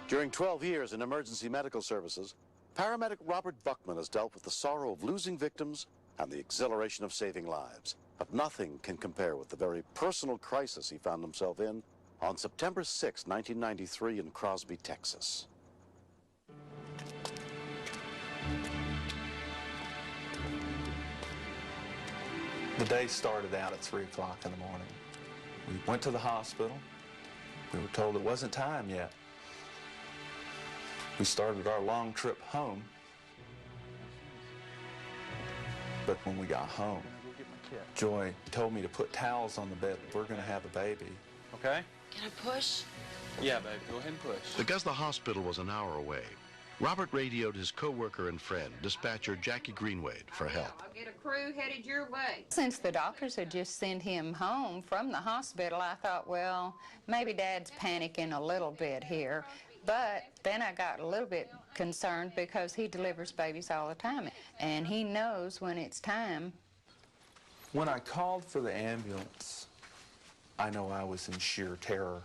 During 12 years in emergency medical services, paramedic Robert Buckman has dealt with the sorrow of losing victims and the exhilaration of saving lives. But nothing can compare with the very personal crisis he found himself in on September 6, 1993 in Crosby, Texas. The day started out at 3 o'clock in the morning. We went to the hospital. We were told it wasn't time yet. We started our long trip home. But when we got home, Joy told me to put towels on the bed. We're going to have a baby. Okay? Can I push? Yeah, baby, go ahead and push. Because the hospital was an hour away, Robert radioed his co-worker and friend, dispatcher Jackie Greenwade, for help. I'll get a crew headed your way. Since the doctors had just sent him home from the hospital, I thought, well, maybe Dad's panicking a little bit here. But then I got a little bit concerned because he delivers babies all the time, and he knows when it's time. When I called for the ambulance, I know I was in sheer terror.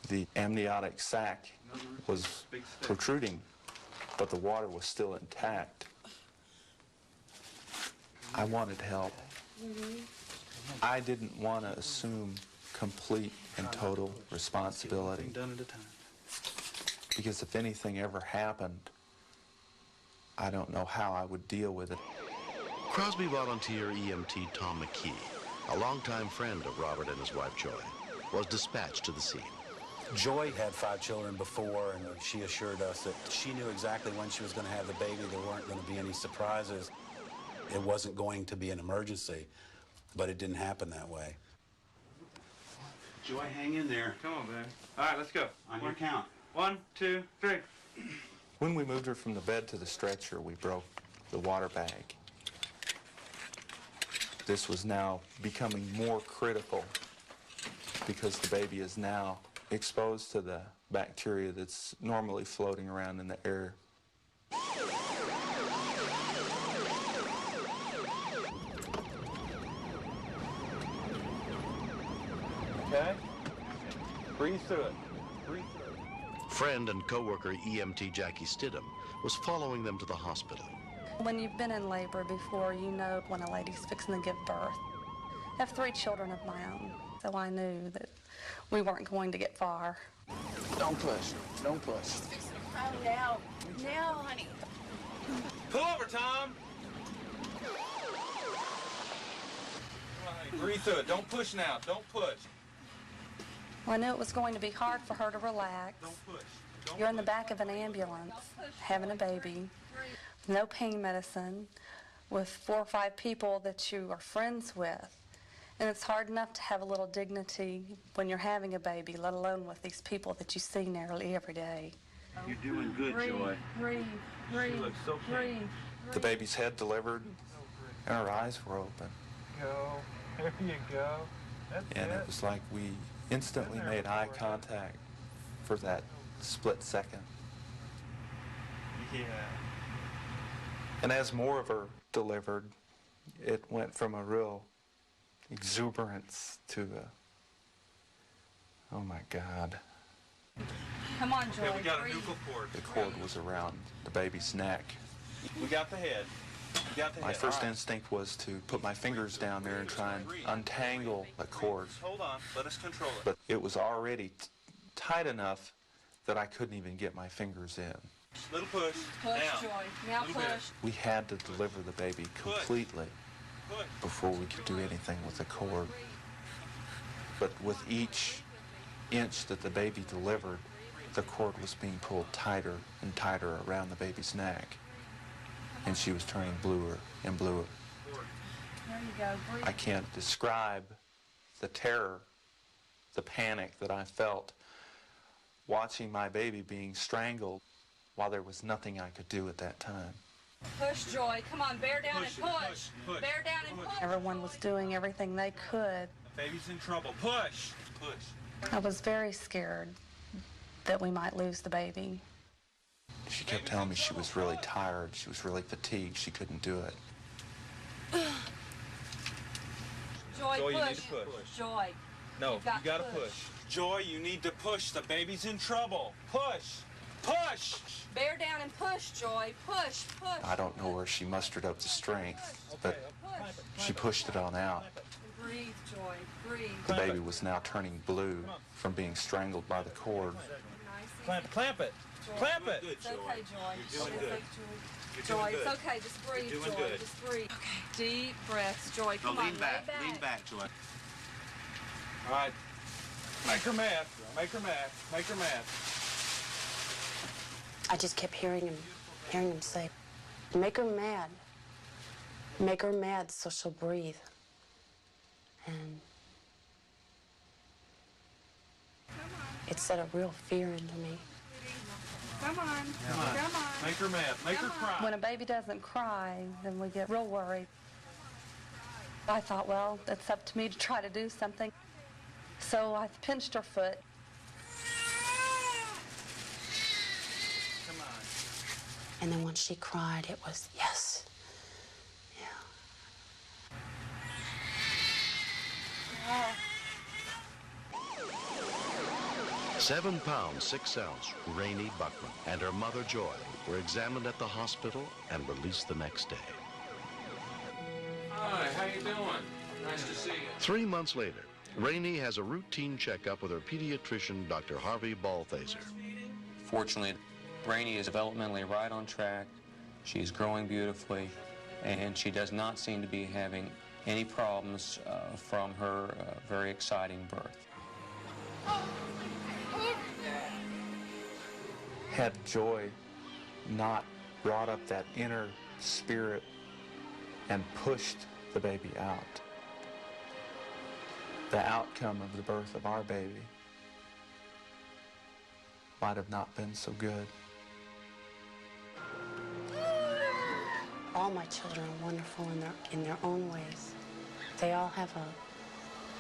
The amniotic sac was protruding, but the water was still intact. I wanted help. I didn't want to assume complete and total responsibility, because if anything ever happened, I don't know how I would deal with it. Crosby volunteer EMT Tom McKee, a longtime friend of Robert and his wife Joy, was dispatched to the scene. Joy had 5 children before, and she assured us that she knew exactly when she was going to have the baby. There weren't going to be any surprises. It wasn't going to be an emergency, but it didn't happen that way. Joy, hang in there. Come on, baby. All right, let's go. On your count. 1, 2, 3. When we moved her from the bed to the stretcher, we broke the water bag. This was now becoming more critical because the baby is now exposed to the bacteria that's normally floating around in the air. Okay? Breathe through it. Breathe through it. Friend and co-worker EMT Jackie Stidham was following them to the hospital. When you've been in labor before, you know when a lady's fixing to give birth. I have 3 children of my own, so I knew that we weren't going to get far. Don't push. Don't push. She's fixing to cry now. Now, honey. Pull over, Tom. Come on, honey. Breathe through it. Don't push now. Don't push. Well, I knew it was going to be hard for her to relax. Don't push. Don't You're in the back of an ambulance, having a baby, no pain medicine, with 4 or 5 people that you are friends with. And it's hard enough to have a little dignity when you're having a baby, let alone with these people that you see nearly every day. You're doing good, Joy. Breathe, breathe, She looks so breathe. The baby's head delivered, and her eyes were open. Go. There you go. That's And it was like we instantly made eye contact for that split second. Yeah. And as more of her delivered, it went from a real exuberance to a, oh my God. Come on, Joy. Okay, we got a breathe. nuchal cord. The cord was around the baby's neck. We got the head. We got the My head. first All right. instinct was to put my fingers down there and try and untangle the cord. Just hold on. Let us control it. But it was already tight enough that I couldn't even get my fingers in. Little push. Push, Now. Joy. Now Little bit. push. We had to deliver the baby completely Push. before we could do anything with the cord. But with each inch that the baby delivered, the cord was being pulled tighter and tighter around the baby's neck. And she was turning bluer and bluer. There you go. Breathe. I can't describe the terror, the panic that I felt watching my baby being strangled while there was nothing I could do at that time. Push, Joy. Come on, bear down Push, and push. push, push, Bear down and push. Everyone was doing everything they could. Baby's in trouble. Push. Push. I was very scared that we might lose the baby. She kept telling me she was really tired, she was really fatigued, she couldn't do it. Joy, Joy, you push. need to push. Joy. No, You've got you gotta to push. Joy, you need to push. The baby's in trouble. Push. Push. Bear down and push, Joy. Push, push. I don't know where she mustered up the strength, but she pushed it on out. Breathe, Joy. Breathe. The baby was now turning blue from being strangled by the cord. Clamp it. Clamp it. It's okay, Joy. You're doing good. Joy, it's okay. Just breathe, You're doing Joy. good. Just breathe. Okay. Deep breaths, Joy. Come on, lean back. lay Lean back, Joy. All right. Make her mad. Make her mad. Make her mad. I just kept hearing him say, make her mad. Make her mad so she'll breathe. And it set a real fear into me. Come on. Come on. Make her mad. Make her cry. When a baby doesn't cry, then we get real worried. I thought, well, it's up to me to try to do something. So I pinched her foot. Come on. And then when she cried, it was, yes. Yeah. 7 pounds, 6 ounce, Rainey Buckman and her mother, Joy, were examined at the hospital and released the next day. Hi, how you doing? Nice to see you. 3 months later, Rainey has a routine checkup with her pediatrician, Dr. Harvey Balthaser. Fortunately, Rainey is developmentally right on track. She's growing beautifully, and she does not seem to be having any problems from her very exciting birth. Had Joy not brought up that inner spirit and pushed the baby out, the outcome of the birth of our baby might have not been so good. All my children are wonderful in their own ways. They all have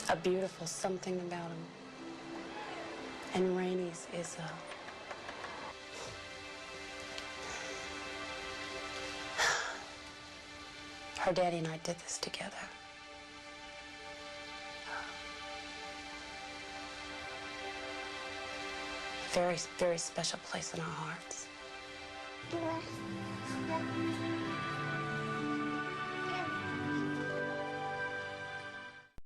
a beautiful something about them. And Rainey's is her daddy and I did this together. Very, very special place in our hearts.